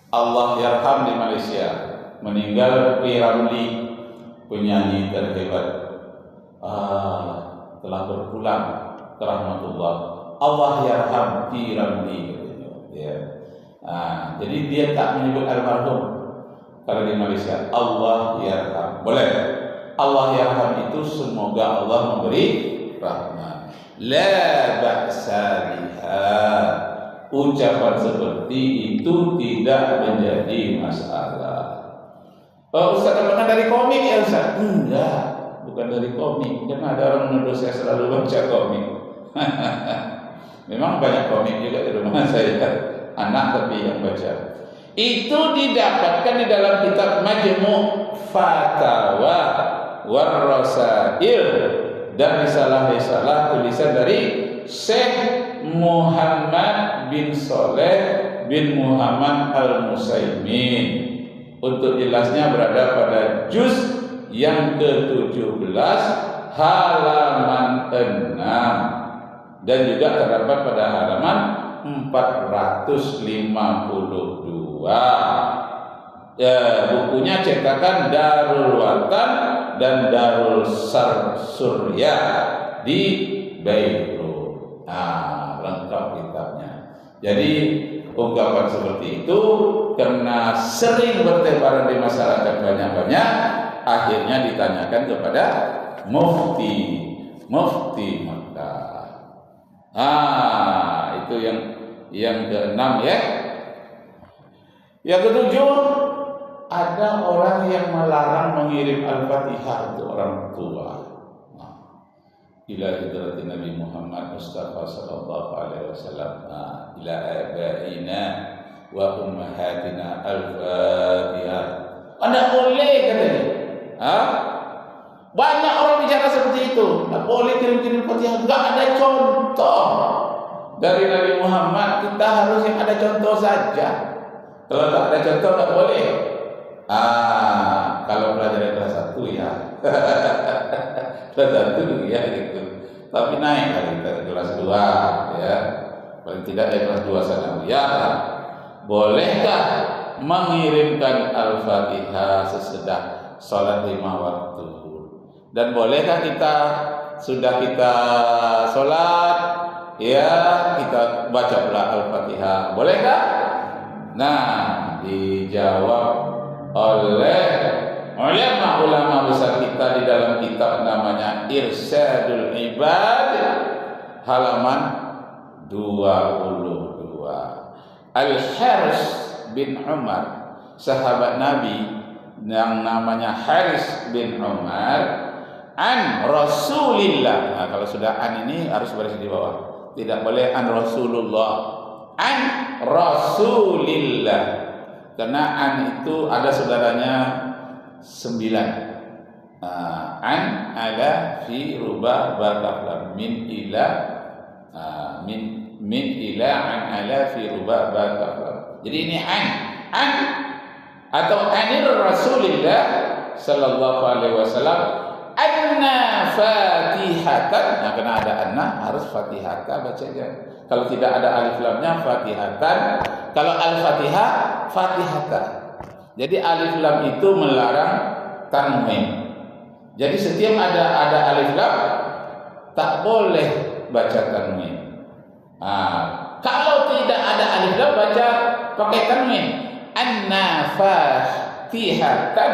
Allah yarham di Malaysia, meninggal P. Ramli, penyanyi terhebat, telah berpulang ke rahmatullah. Allah yarham P. Ramli, ya. Jadi dia tak menyebut almarhum. Kalau di Malaysia Allah yarham boleh. Allah yarham itu semoga Allah memberi rahmat. La ba'sa biha. Ucapan seperti itu tidak menjadi masalah. Ustaz pernah dari komik ya Ustaz? Enggak, bukan dari komik. Karena ada orang menuduh saya selalu baca komik. Memang banyak komik juga di rumah saya, anak tapi yang baca. Itu didapatkan di dalam kitab Majmu' Fatawa War-Rasail dan risalah-risalah tulisan dari Syekh Muhammad bin Saleh bin Muhammad Al-Musaimin. Untuk jelasnya berada pada juz yang ke-17 halaman 6 dan juga terdapat pada halaman 452. Bukunya cetakan Darul Watan dan Darul Surya di Beirut. Lengkap kitabnya. Jadi ungkapan seperti itu karena sering bertebaran di masyarakat banyak-banyak, akhirnya ditanyakan kepada Mufti Makkah. Itu yang keenam ya. Yang ketujuh, ada orang yang melarang mengirim Al-Fatihah untuk orang tua. Ila hidratin Nabi Muhammad Mustafa sallallahu alaihi wasallam, ila abaina wa ummahatina Al-Fatihah. Anda boleh katanya. Banyak orang bicara seperti itu. Tak boleh kirim-kirim Fatihah. Enggak ada contoh dari Nabi Muhammad. Kita harus yang ada contoh saja. Kalau tak ada contoh tak boleh. Kalau pelajaran kelas 1 ya. Kelas 1 ya gitu. Tapi naik lagi ke kelas 2 ya. Paling tidak dari kelas 2 sana. Ya. Bolehkah mengirimkan Al-Fatihah sesudah salat 5 waktu? Dan bolehkah kita sudah kita salat ya kita baca pula Al-Fatihah? Bolehkah? Nah, dijawab oleh ulama besar kita di dalam kitab namanya Irsyadul Ibad halaman 22. Al-Haris bin Umar, sahabat Nabi yang namanya Haris bin Umar, an Rasulillah. Nah, kalau sudah an ini harus baris di bawah. Tidak boleh an Rasulullah. An Rasulillah. Karena an itu ada saudaranya 9. An ala fi ruba bakaflam min ila min ila an ala fi ruba bakaflam. Jadi ini an atau anir Rasulillah sallallahu alaihi wasallam anna fatihatan. Nah, karena ada anna harus fatihata bacanya. Kalau tidak ada alif lamnya fatihatan. Kalau al-fatihah fatihata. Jadi alif lam itu melarang tanwin. Jadi setiap ada alif lam tak boleh baca tanwin. Kalau tidak ada alif lam baca pakai tanwin. An-nafatihatan.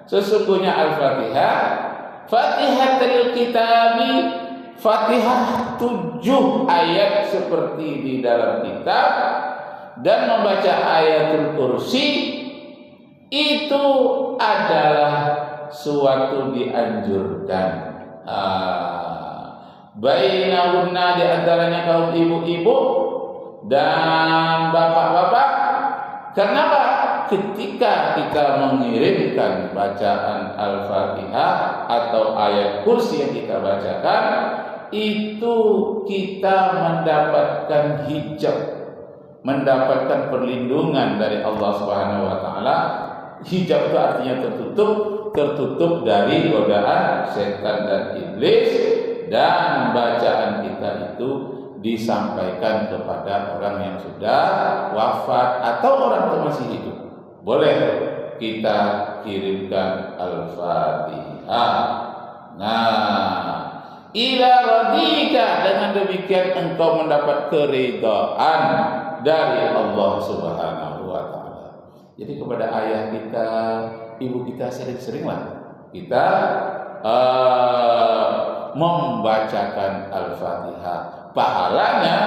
Sesungguhnya Al-Fatihah Fatihatul Kitabi, Fatihah 7 ayat seperti di dalam kitab, dan membaca ayatul kursi itu adalah suatu dianjurkan. Bainahunna, di antaranya kaum ibu-ibu dan bapak-bapak. Kenapa? Ketika kita mengirimkan bacaan Al-Fatihah atau ayat kursi yang kita bacakan, itu kita mendapatkan hijab, mendapatkan perlindungan dari Allah Subhanahu wa taala. Hijab itu artinya tertutup dari godaan setan dan iblis, dan bacaan kita itu disampaikan kepada orang yang sudah wafat atau orang yang masih hidup. Boleh kita kirimkan Al-Fatihah. Nah, ila radika, dengan demikian engkau mendapat keridhaan dari Allah Subhanahu wa taala. Jadi kepada ayah kita, ibu kita sering-seringlah kita membacakan Al-Fatihah. Pahalanya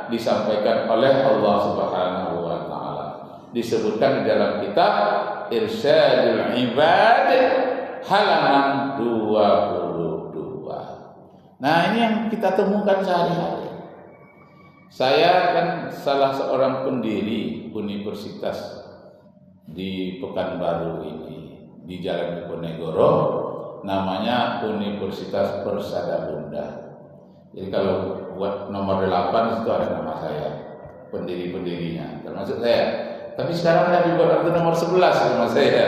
disampaikan oleh Allah Subhanahu wa taala. Disebutkan di dalam kitab Irsyadul Ibad halaman 22. Nah, ini yang kita temukan sehari-hari. Saya kan salah seorang pendiri universitas di Pekanbaru ini, di Jalan Diponegoro, namanya Universitas Persada Bunda. Jadi kalau buat nomor 8 itu ada nama saya, pendiri-pendirinya, termasuk saya. Tapi sekarang ada dibuat nomor 11 nama saya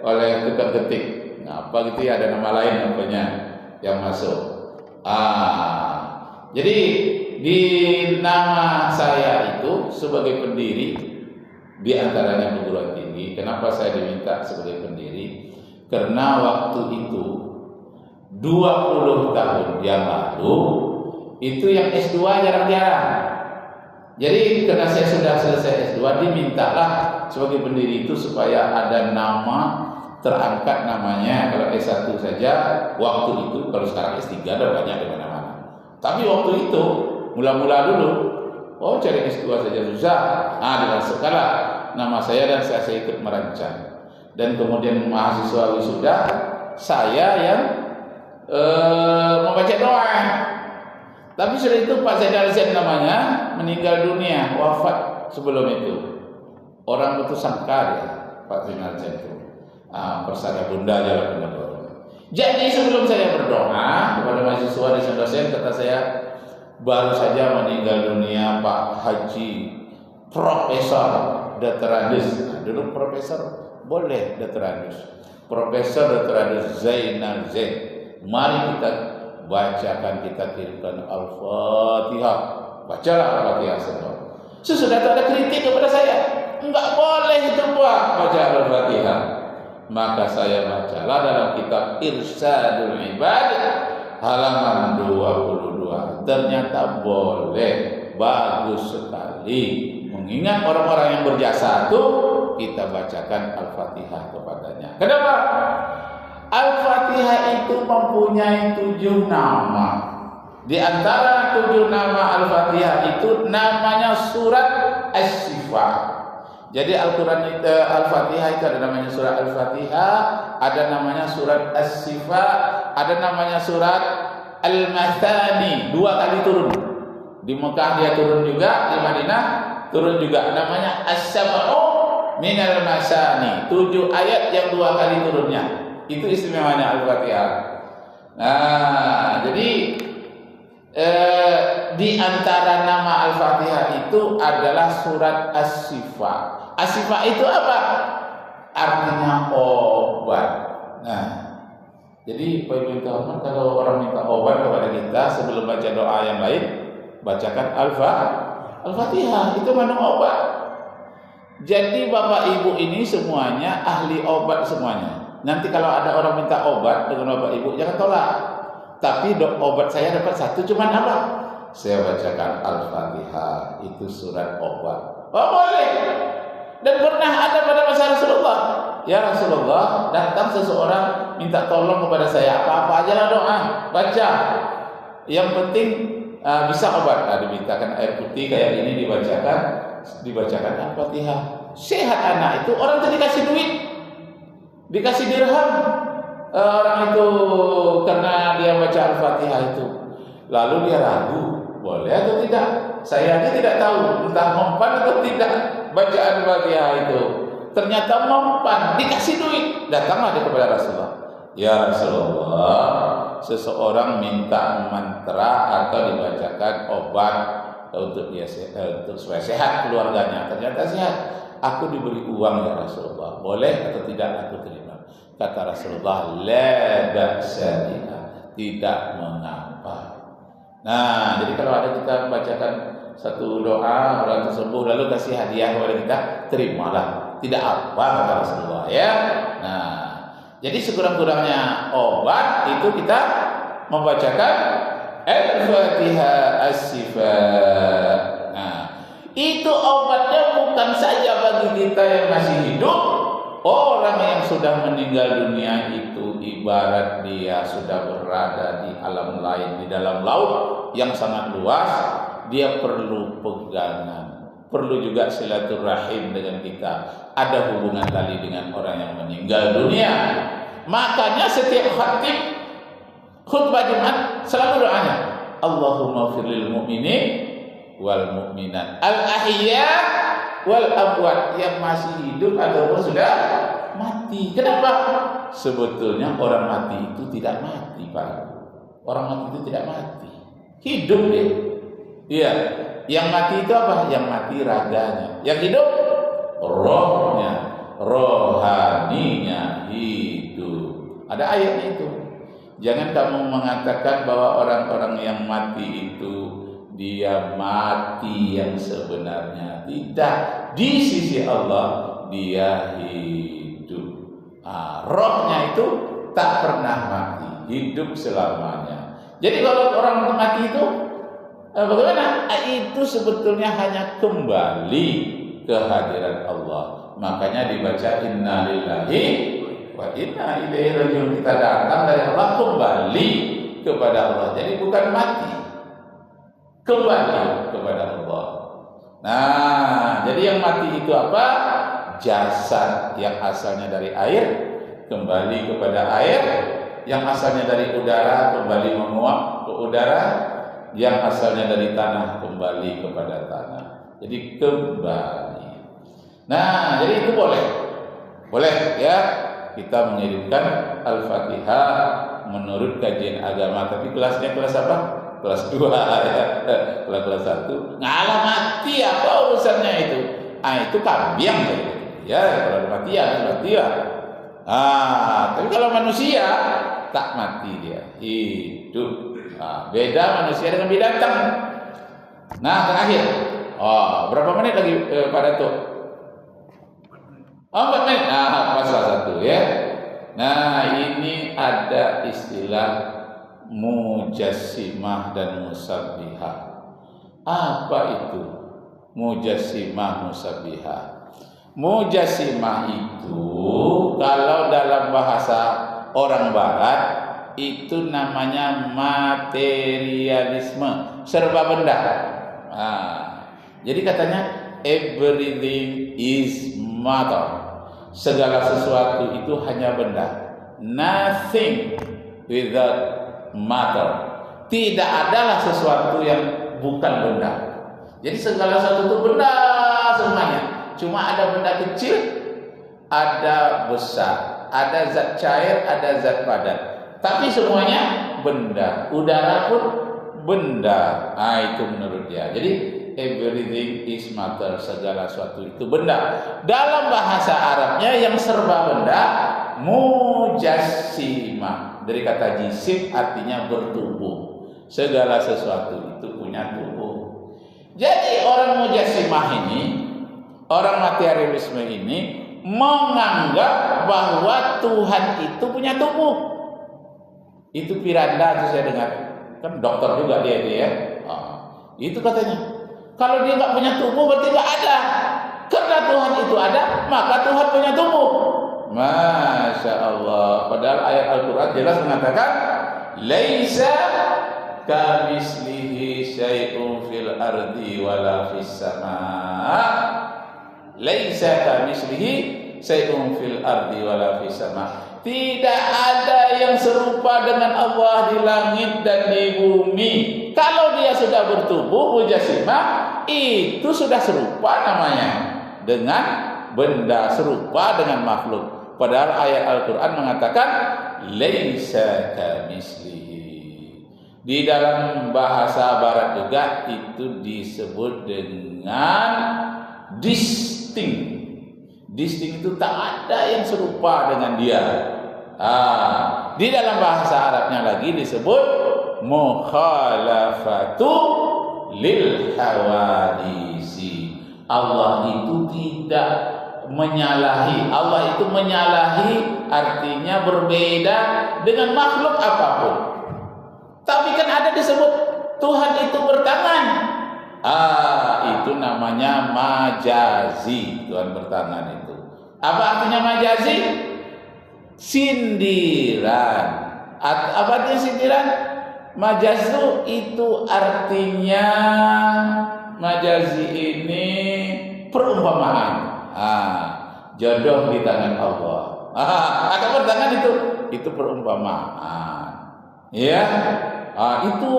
oleh tukang ketik. Nah, apa gitu ya, ada nama lain namanya yang masuk. Jadi di nama saya itu sebagai pendiri, di antaranya perguruan tinggi. Kenapa saya diminta sebagai pendiri? Karena waktu itu 20 tahun yang lalu itu yang S2 jarang-jarang. Jadi karena saya sudah selesai S2, dimintalah sebagai pendiri itu supaya ada nama terangkat namanya. Kalau S1 saja waktu itu, kalau sekarang S3 ada banyak di mana-mana. Tapi waktu itu mula-mula dulu, cari S2 saja susah. Dimasukkanlah nama saya dan saya ikut merancang. Dan kemudian mahasiswa wisuda saya yang membaca doa. Tapi setelah itu Pak Zainal Zain namanya meninggal dunia, wafat sebelum itu. Orang itu sangka ya, Pak Zainal Zain itu. Persada Bunda Jalan Diponegoro. Jadi sebelum saya berdoa kepada mahasiswa di dosen, kata saya, baru saja meninggal dunia Pak Haji Profesor Dr. Adus. Dulu Profesor boleh Dr. Adus. Profesor Dr. Adus Zainal Zain. Mari kita bacakan, kita kirimkan Al-Fatihah. Bacalah Al-Fatihah semua. Sesudah itu ada kritik kepada saya, enggak boleh itu baca Al-Fatihah. Maka saya bacalah dalam kitab Irsyadul Ibad halaman 22. Ternyata boleh, bagus sekali. Mengingat orang-orang yang berjasa itu, kita bacakan Al-Fatihah kepadanya. Kenapa? Al-Fatihah itu mempunyai 7 nama. Di antara 7 nama Al-Fatihah itu namanya surat As-Syifa. Jadi Al-Quran itu, Al-Fatihah itu ada namanya surat Al-Fatihah, ada namanya surat As-Syifa, ada namanya surat Al-Mathani. 2 kali turun. Di Mekah dia turun juga, di Madinah turun juga. Namanya As-Sab'u Minal Masani. 7 ayat yang 2 kali turunnya. Itu istimewanya Al-Fatihah. Nah, jadi di antara nama Al-Fatihah itu adalah surat As-Syifa. As-Syifa itu apa? Artinya obat. Nah, jadi Pak Ibu Hormat, kalau orang minta obat kepada kita sebelum baca doa yang lain, bacakan Al-Fatihah. Itu mengandung obat. Jadi Bapak Ibu ini semuanya ahli obat semuanya. Nanti kalau ada orang minta obat dengan Bapak Ibu, jangan tolak. Tapi obat saya dapat 1, cuman apa? Saya bacakan Al-Fatihah, itu surat obat. Boleh. Dan pernah ada pada masa Rasulullah. Ya Rasulullah, datang seseorang minta tolong kepada saya, apa-apa aja lah doa, baca. Yang penting bisa obat. Dimintakan air putih kayak ini, dibacakan Al-Fatihah. Sehat anak itu. Orang itu dikasih duit, dikasih dirham. Orang itu karena dia baca Al-Fatihah itu. Lalu dia ragu, boleh atau tidak? Saya aja tidak tahu entah mempan atau tidak baca Al-Fatihah itu. Ternyata mempan, dikasih duit. Datanglah dia kepada Rasulullah. Ya Rasulullah, seseorang minta mantra atau dibacakan obat untuk dia untuk supaya sehat keluarganya. Ternyata sehat. Aku diberi uang ya Rasulullah. Boleh atau tidak aku terima? Kata Rasulullah, la ba'sa biha, tidak mengapa. Nah, jadi kalau ada kita bacakan satu doa orang tersebut lalu kasih hadiah kepada kita, terimalah. Tidak apa kata Rasulullah ya. Nah, jadi sekurang-kurangnya obat itu kita membacakan Al-Fatihah As-Sifa. Nah, itu obatnya bukan saja bagi kita yang masih hidup. Orang yang sudah meninggal dunia itu ibarat dia sudah berada di alam lain, di dalam laut yang sangat luas. Dia perlu pegangan, perlu juga silaturahim dengan kita. Ada hubungan tali dengan orang yang meninggal dunia. Makanya setiap khatib khutbah Jumat selalu doanya, Allahumma firlil mu'minin wal mu'minat al-ahya wal amwat, yang masih hidup ataupun sudah mati. Kenapa? Sebetulnya orang mati itu tidak mati, Pak. Orang mati itu tidak mati, hidup dia. Iya, yang mati itu apa? Yang mati raganya, yang hidup rohnya, rohaninya hidup. Ada ayatnya itu. Jangan kamu mengatakan bahwa orang-orang yang mati itu dia mati yang sebenarnya. Tidak. Di sisi Allah dia hidup. Rohnya itu tak pernah mati, hidup selamanya. Jadi kalau orang mati itu bagaimana? Itu sebetulnya hanya kembali ke hadirat Allah. Makanya dibaca inna lillahi wa inna ilaihi raji'un. Kita datang dari Allah kembali kepada Allah. Jadi bukan mati, kembali kepada Allah. Nah, jadi yang mati itu apa? Jasad yang asalnya dari air kembali kepada air, yang asalnya dari udara kembali menguap ke udara, yang asalnya dari tanah kembali kepada tanah. Jadi kembali. Nah, jadi itu boleh ya kita mengirimkan Al-Fatihah menurut kajian agama. Tapi kelasnya kelas apa? Kelas 2 ya. Kelas 1 ngalah mati, apa urusannya itu? Itu kambiang ya. Kalau mati ya. Tapi kalau manusia tak mati, dia hidup. Beda manusia dengan binatang. Nah, terakhir. Berapa menit lagi pada tuh? 4 menit. Pasal 1 ya. Nah, ini ada istilah mujassimah dan musabbihah. Apa itu mujassimah musabbihah? Mujassimah itu kalau dalam bahasa orang barat itu namanya materialisme, serba benda. Jadi katanya everything is matter. Segala sesuatu itu hanya benda. Nothing without matter. Tidak adalah sesuatu yang bukan benda. Jadi segala sesuatu itu benda semuanya. Cuma ada benda kecil, ada besar, ada zat cair, ada zat padat. Tapi semuanya benda. Udara pun benda. Itu menurut dia. Jadi everything is matter, segala sesuatu itu benda. Dalam bahasa Arabnya yang serba benda mujassimah. Dari kata jisim artinya bertubuh. Segala sesuatu itu punya tubuh. Jadi orang mujassimah ini, orang materialisme ini menganggap bahwa Tuhan itu punya tubuh. Itu Piranda itu saya dengar. Kan dokter juga dia ya. Itu katanya. Kalau dia nggak punya tubuh berarti nggak ada. Karena Tuhan itu ada, maka Tuhan punya tubuh. Masya Allah. Padahal ayat Al-Quran jelas mengatakan, laisa kamislihi syai'un fil ardi wala fis sama. Laisa kamislihi syai'un fil ardi wala fis sama. Tidak ada yang serupa dengan Allah di langit dan di bumi. Kalau dia sudah bertubuh mujassimah, itu sudah serupa namanya dengan benda, serupa dengan makhluk. Padahal ayat Al-Quran mengatakan laisa kamislihi. Di dalam bahasa barat juga itu disebut dengan distinct. Distinct itu tak ada yang serupa dengan dia. Di dalam bahasa Arabnya lagi disebut mukhalafatu lil hawadisi. Allah itu tidak menyalahi. Allah itu menyalahi artinya berbeda dengan makhluk apapun. Tapi kan ada disebut Tuhan itu bertangan. Itu namanya majazi. Tuhan bertangan itu. Apa artinya majazi? Sindiran. Apa artinya sindiran? Majazu itu artinya, majazi ini perumpamaan. Jodoh di tangan Allah. Atau bertangan itu perumpamaan. Ya, itu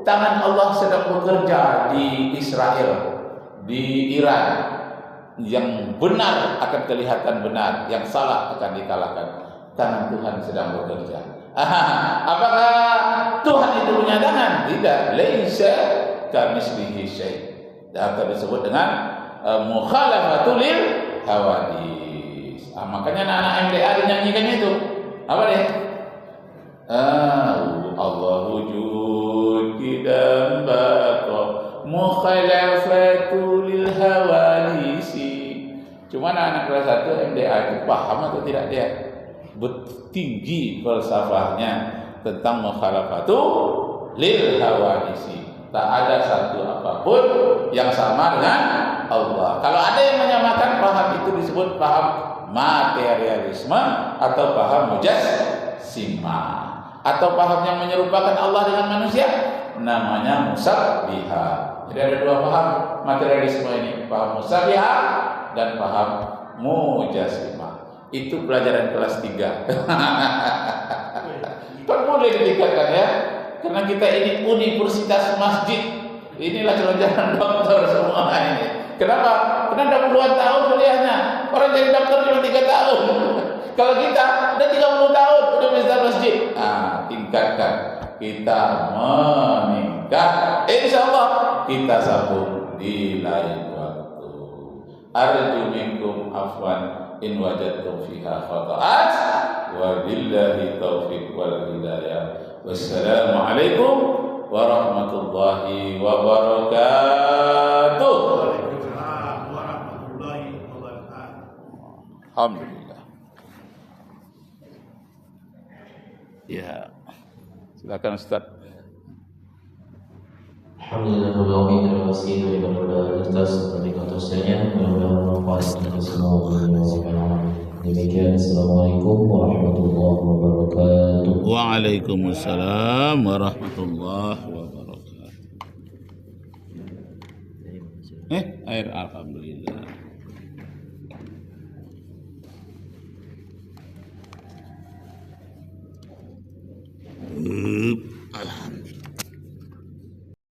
tangan Allah sedang bekerja di Israel, di Iran. Yang benar akan kelihatan benar, yang salah akan dikalahkan. Tangan Tuhan sedang bekerja. Apakah Tuhan itu punya tangan? Tidak. Laisa kamitslihi syai'. Atau disebut dengan mukhalafatul lil hawadis. Makanya anak-anak MDA dinyanyikannya itu. Apa deh? Allah wujud dan baqa mukhalafatul lil hawadisi. Cuma anak kelas 1 MDA itu paham atau tidak dia? Tinggi falsafahnya tentang mukhalafatul lil hawadisi. Tak ada satu apapun yang sama dengan Allah. Kalau ada yang menyamakan, paham itu disebut paham materialisme atau paham mujassimah, atau paham yang menyerupakan Allah dengan manusia, namanya musabbiha. Jadi ada dua paham materialisme ini, paham musabbiha dan paham mujassimah. Itu pelajaran kelas 3. Perlu ditingkatkan ya. Karena kita ini universitas masjid. Inilah pelajaran dokter semua ini. Kenapa? Karena 20-an tahun kuliahnya. Orang jadi dokter cuma 3 tahun. Kalau kita udah 30 tahun udah bisa masjid. Tingkatkan. Kita meningkat. Insyaallah kita sambung di lain waktu. Arju minkum afwan in wajadtum fiha khata'at wa billahi taufiq wal hidayah. Wassalamu alaikum warahmatullahi wabarakatuh. Waalaikumsalam warahmatullahi wabarakatuh. Alhamdulillah. Ya, silakan Ustaz. Alhamdulillah, terima kasih kepada Ustaz atas kata-katanya. Mudah-mudahan bermanfaat untuk semua. Demikian, Assalamualaikum warahmatullahi wabarakatuh. Waalaikumsalam warahmatullahi wabarakatuh. Air alhamdulillah.